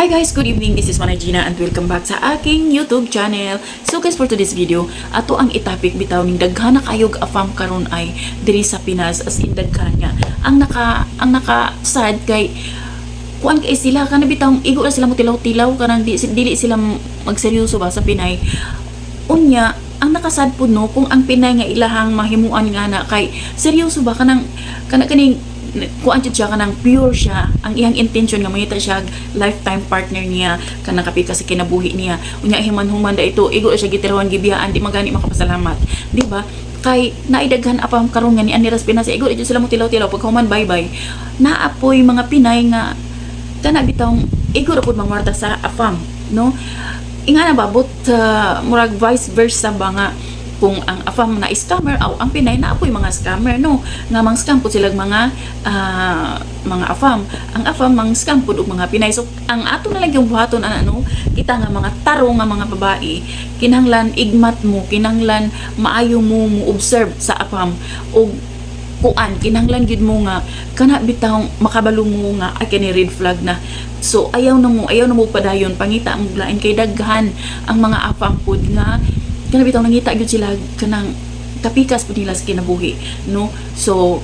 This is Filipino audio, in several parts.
Hi guys, good evening. This is Manay Gina and welcome back sa aking YouTube channel. So guys, for today's video, ato ang itapik bitaw ning daghan na kayog afam karon ay diri sa Pinas, as in daghan nga. Ang naka sad kay kuan kay sila kana bitaw igo na sila mo tilaw-tilaw kanang dili sila magseryoso ba sa Pinay. Unya ang nakasad po no kung ang Pinay nga ilahang mahimuan nga na kay seryoso ba kaning kuan siya kanang pure siya ang iyang intention nga mangita siya lifetime partner niya kanang kapika sa kinabuhi niya. Unya himan-human da ito igo siya gitirawan gibiyaan di magani makapasalamat, di ba? Kay naidaghan apam karon nga ni Aniras Pinas igo dito sila mo tilaw-tilaw paghuman bye-bye. Naapoy mga Pinay nga kana bitong igo ra pud mangwarta sa afam, no? Ingana ba but murag vice versa ba nga kung ang afam na scammer o ang Pinay na apoy mga scammer, no, nga mang scam po silang mga afam, ang afam mang scam po og mga Pinay. So ang ato na lang yung buhaton ano kita nga mga tarong nga mga babae kinahanglan igmat mo, kinahanglan maayo mo observe sa afam og kuan kinahanglan gid mo nga kana bitaw makabalo mo nga ay kini red flag na. So ayaw na mo padayon pangita ang lain kay daghan ang mga afam pud nga kana bitaw nangita gyud sila kanang kapikas pud nila sa kinabuhi, no? So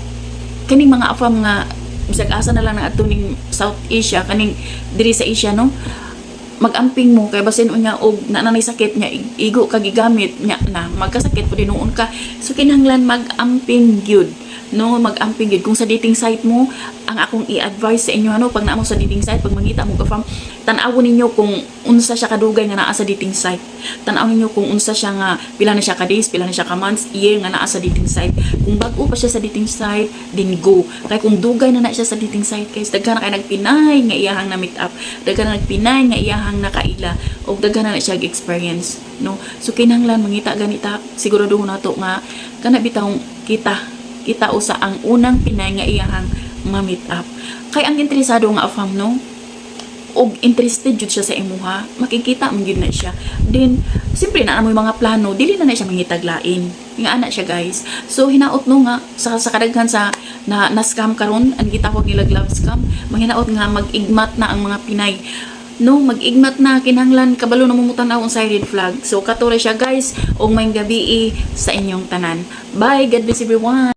kaning mga afam nga bisag asa na lang na adto ning South Asia kaning diri sa Asia, no, magamping mo kay basin unya og nanay sakit nya igo ka gigamit nya na magkasakit pud noon ka. So kinahanglan magamping gyud, no, magamping gyud kung sa dating site mo. Ang akong i-advise sa inyo ano pag naamo sa dating site pag mangita mo ka fam, tan-awon ninyo kung unsa siya kadugay nga naa sa dating site. Tan-awon ninyo kung unsa siya nga pila na siya ka days, pila na siya ka months, year nga naa sa dating site. Kung bag-o pa siya sa dating site, then go. Kay kung dugay na siya sa dating site, kay daghan na kay nagpinay nga iyahang na meet up, daghan na nagpinay nga iyahang nakaila, o daghan na siya experience, no. So kinahanglan mangita ganita siguraduhon nato nga kana bitaw kita usa ang unang Pinay nga iyahang ma-meet up. Kay ang interesado nga afam, no, og interested jud siya sa imuha, makikita man gyud na siya. Then simpre na amoy mga plano, dili na siya mangitaglain. Nga ana siya guys. So hinaot no nga sa kadaghan sa na scam karon, ang gitawag nila love scam, manghinaot nga mag-igmat na ang mga Pinay. No, mag-igmat na kinahanglan kabalo na mumutan-aw sa red flag. So katore siya guys, og may gabi sa inyong tanan. Bye, God bless everyone.